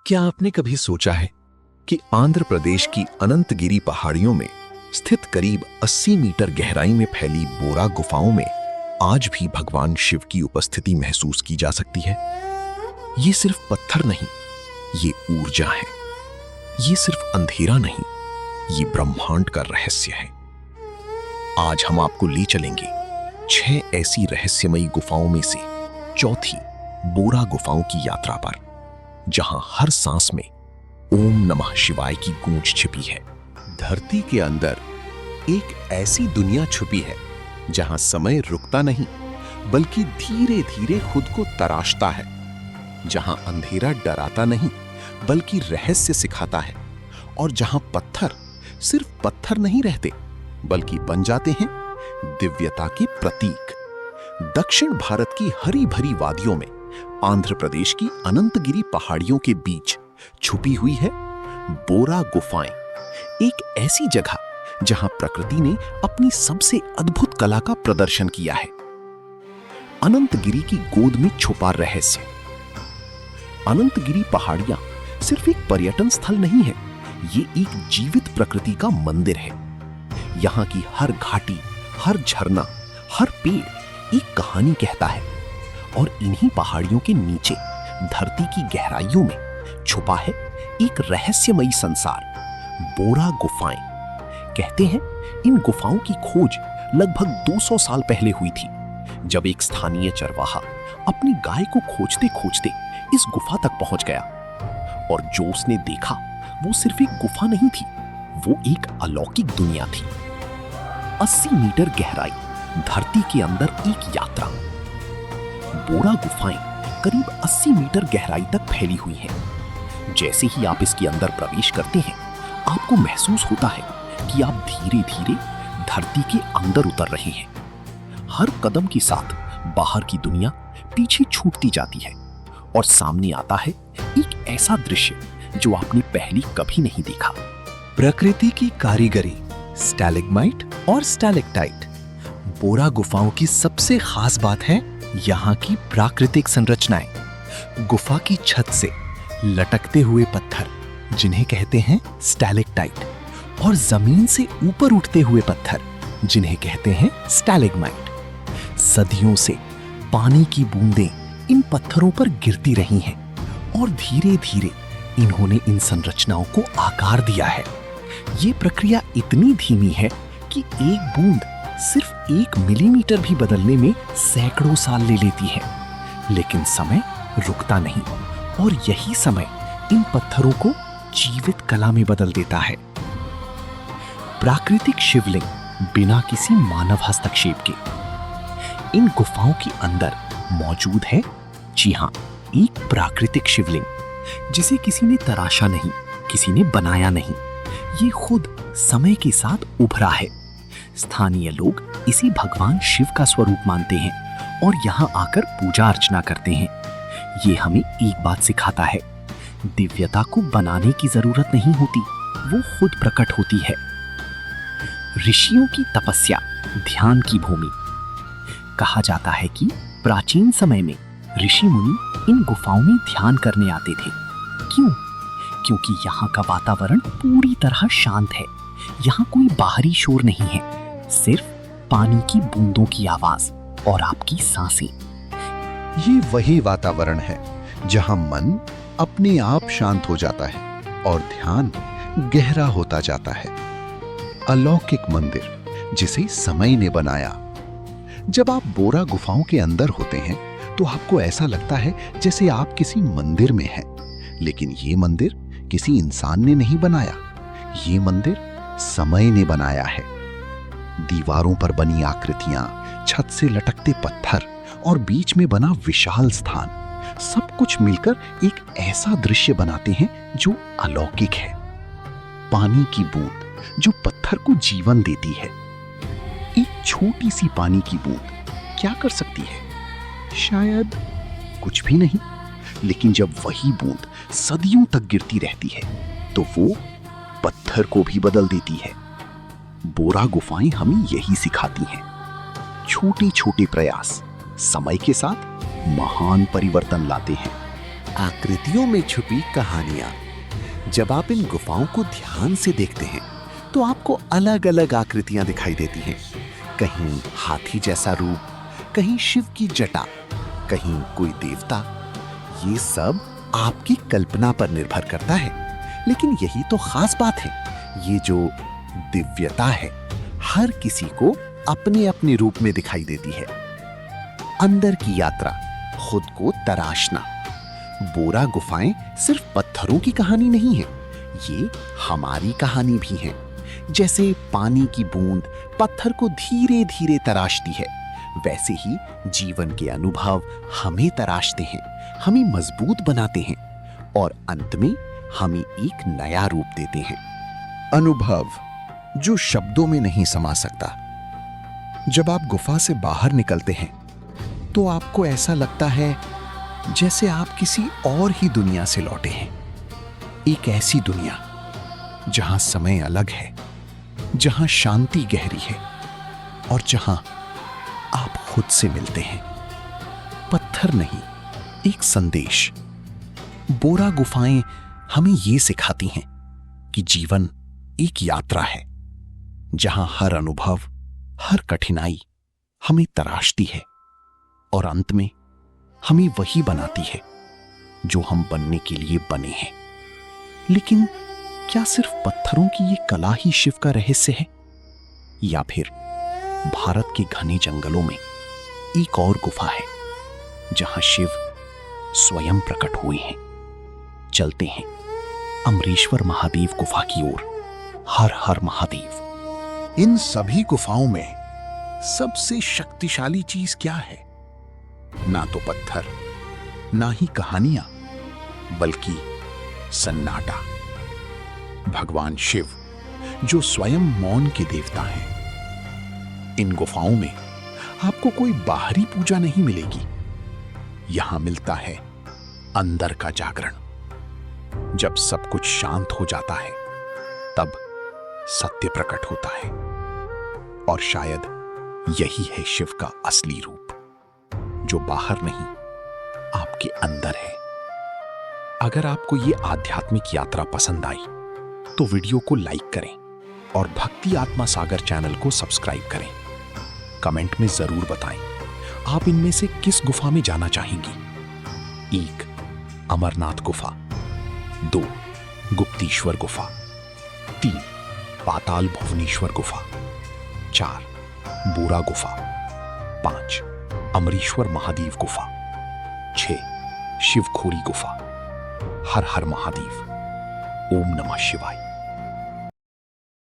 क्या आपने कभी सोचा है कि आंध्र प्रदेश की अनंतगिरी पहाड़ियों में स्थित करीब 80 मीटर गहराई में फैली बोरा गुफाओं में आज भी भगवान शिव की उपस्थिति महसूस की जा सकती है? ये सिर्फ पत्थर नहीं, ये ऊर्जा है। ये सिर्फ अंधेरा नहीं, ये ब्रह्मांड का रहस्य है। आज हम आपको ले चलेंगे 6 ऐसी रहस्यमयी गुफाओं में से चौथी बोरा गुफाओं की यात्रा पर, जहां हर सांस में ओम नमः शिवाय की गूंज छिपी है। धरती के अंदर एक ऐसी दुनिया छुपी है जहां समय रुकता नहीं बल्कि धीरे धीरे खुद को तराशता है, जहां अंधेरा डराता नहीं बल्कि रहस्य सिखाता है, और जहां पत्थर सिर्फ पत्थर नहीं रहते बल्कि बन जाते हैं दिव्यता के प्रतीक। दक्षिण भारत की हरी भरी वादियों में आंध्र प्रदेश की अनंतगिरी पहाड़ियों के बीच छुपी हुई है बोरा गुफाएं, एक ऐसी जगह जहां प्रकृति ने अपनी सबसे अद्भुत कला का प्रदर्शन किया है। अनंतगिरी की गोद में छुपा रहस्य। अनंतगिरी पहाड़ियां सिर्फ एक पर्यटन स्थल नहीं है, ये एक जीवित प्रकृति का मंदिर है। यहां की हर घाटी, हर झरना, हर पेड़ एक कहानी कहता है, और इन्हीं पहाड़ियों के नीचे धरती की गहराइयों में छुपा है एक रहस्यमयी संसार, बोरा गुफाएं। कहते हैं इन गुफाओं की खोज लगभग 200 साल पहले हुई थी, जब एक स्थानीय चरवाहा अपनी गाय को खोजते खोजते इस गुफा तक पहुंच गया, और जो उसने देखा वो सिर्फ एक गुफा नहीं थी, वो एक अलौकिक दुनिया थी। 80 मीटर गहराई, धरती के अंदर एक यात्रा। बोरा गुफाएं करीब 80 मीटर गहराई तक फैली हुई हैं। जैसे ही आप इसके अंदर प्रवेश करते हैं, आपको महसूस होता है कि आप धीरे धीरे धरती के अंदर उतर रहे हैं। हर कदम के साथ बाहर की दुनिया पीछे छूटती जाती है, और सामने आता है एक ऐसा दृश्य जो आपने पहले कभी नहीं देखा। प्रकृति की कारीगरी, स्टैलेग्माइट और स्टैलेक्टाइट। बोरा गुफाओं की सबसे खास बात है यहाँ की प्राकृतिक संरचनाएं। गुफा की छत से लटकते हुए पत्थर, जिन्हें कहते हैं स्टैलेक्टाइट, और जमीन से ऊपर उठते हुए पत्थर, जिन्हें कहते हैं स्टैलेग्माइट। सदियों से पानी की बूंदें इन पत्थरों पर गिरती रही हैं, और धीरे धीरे इन्होंने इन संरचनाओं को आकार दिया है। ये प्रक्रिया इतनी धीमी है कि एक बूंद सिर्फ 1 मिलीमीटर भी बदलने में सैकड़ों साल ले लेती है, लेकिन समय रुकता नहीं, और यही समय इन पत्थरों को जीवित कला में बदल देता है। प्राकृतिक शिवलिंग, बिना किसी मानव हस्तक्षेप के। इन गुफाओं के अंदर मौजूद है, जी हां, एक प्राकृतिक शिवलिंग, जिसे किसी ने तराशा नहीं, किसी ने बनाया नहीं। ये खुद समय के साथ उभरा है। स्थानीय लोग इसे भगवान शिव का स्वरूप मानते हैं और यहाँ आकर पूजा अर्चना करते हैं। ये हमें एक बात सिखाता है, दिव्यता को बनाने की जरूरत नहीं होती, वो खुद प्रकट होती है। ऋषियों की तपस्या, ध्यान की भूमि। कहा जाता है कि प्राचीन समय में ऋषि मुनि इन गुफाओं में ध्यान करने आते थे। क्यों? क्योंकि यहाँ का वातावरण पूरी तरह शांत है। यहाँ कोई बाहरी शोर नहीं है, सिर्फ पानी की बूंदों की आवाज और आपकी सांसें। ये वही वातावरण है जहां मन अपने आप शांत हो जाता है और ध्यान गहरा होता जाता है। अलौकिक मंदिर जिसे समय ने बनाया। जब आप बोरा गुफाओं के अंदर होते हैं तो आपको ऐसा लगता है जैसे आप किसी मंदिर में हैं, लेकिन ये मंदिर किसी इंसान ने नहीं बनाया, ये मंदिर समय ने बनाया है। दीवारों पर बनी आकृतियां, छत से लटकते पत्थर और बीच में बना विशाल स्थान, सब कुछ मिलकर एक ऐसा दृश्य बनाते हैं जो अलौकिक है। पानी की बूंद जो पत्थर को जीवन देती है। एक छोटी सी पानी की बूंद क्या कर सकती है? शायद कुछ भी नहीं, लेकिन जब वही बूंद सदियों तक गिरती रहती है तो वो पत्थर को भी बदल देती है। बोरा गुफाएं हमें यही सिखाती हैं। छोटे छोटे प्रयास समय के साथ महान परिवर्तन लाते हैं। आकृतियों में छुपी कहानियां। जब आप इन गुफाओं को ध्यान से देखते हैं तो आपको अलग अलग आकृतियां दिखाई देती हैं। कहीं हाथी जैसा रूप, कहीं शिव की जटा, कहीं कोई देवता। ये सब आपकी कल्पना पर निर्भर करता है, लेकिन यही तो खास बात है। ये जो दिव्यता है हर किसी को अपने अपने रूप में दिखाई देती है। अंदर की यात्रा, खुद को तराशना। बोरा गुफाएं सिर्फ पत्थरों की कहानी नहीं है, ये हमारी कहानी भी है। जैसे पानी की बूंद पत्थर को धीरे धीरे तराशती है, वैसे ही जीवन के अनुभव हमें तराशते हैं, हमें मजबूत बनाते हैं और अंत में हमें एक नया रूप देते हैं। अनुभव जो शब्दों में नहीं समा सकता। जब आप गुफा से बाहर निकलते हैं तो आपको ऐसा लगता है जैसे आप किसी और ही दुनिया से लौटे हैं। एक ऐसी दुनिया जहां समय अलग है, जहां शांति गहरी है और जहां आप खुद से मिलते हैं। पत्थर नहीं, एक संदेश। बोरा गुफाएं हमें ये सिखाती हैं कि जीवन एक यात्रा है, जहां हर अनुभव, हर कठिनाई हमें तराशती है और अंत में हमें वही बनाती है जो हम बनने के लिए बने हैं। लेकिन क्या सिर्फ पत्थरों की ये कला ही शिव का रहस्य है, या फिर भारत के घने जंगलों में एक और गुफा है जहां शिव स्वयं प्रकट हुए हैं? चलते हैं अमरेश्वर महादेव गुफा की ओर। हर हर महादेव। इन सभी गुफाओं में सबसे शक्तिशाली चीज क्या है? ना तो पत्थर, ना ही कहानियां, बल्कि सन्नाटा। भगवान शिव जो स्वयं मौन के देवता हैं। इन गुफाओं में आपको कोई बाहरी पूजा नहीं मिलेगी। यहां मिलता है अंदर का जागरण। जब सब कुछ शांत हो जाता है तब सत्य प्रकट होता है, और शायद यही है शिव का असली रूप, जो बाहर नहीं आपके अंदर है। अगर आपको ये आध्यात्मिक यात्रा पसंद आई तो वीडियो को लाइक करें और भक्ति आत्मा सागर चैनल को सब्सक्राइब करें। कमेंट में जरूर बताएं आप इनमें से किस गुफा में जाना चाहेंगी। 1 अमरनाथ गुफा, 2 गुप्तेश्वर गुफा, 3 पाताल भुवनेश्वर गुफा, 4 बोरा गुफा, 5 अमरेश्वर महादेव गुफा, 6 शिवखोरी गुफा। हर हर महादेव। ओम नमः शिवाय।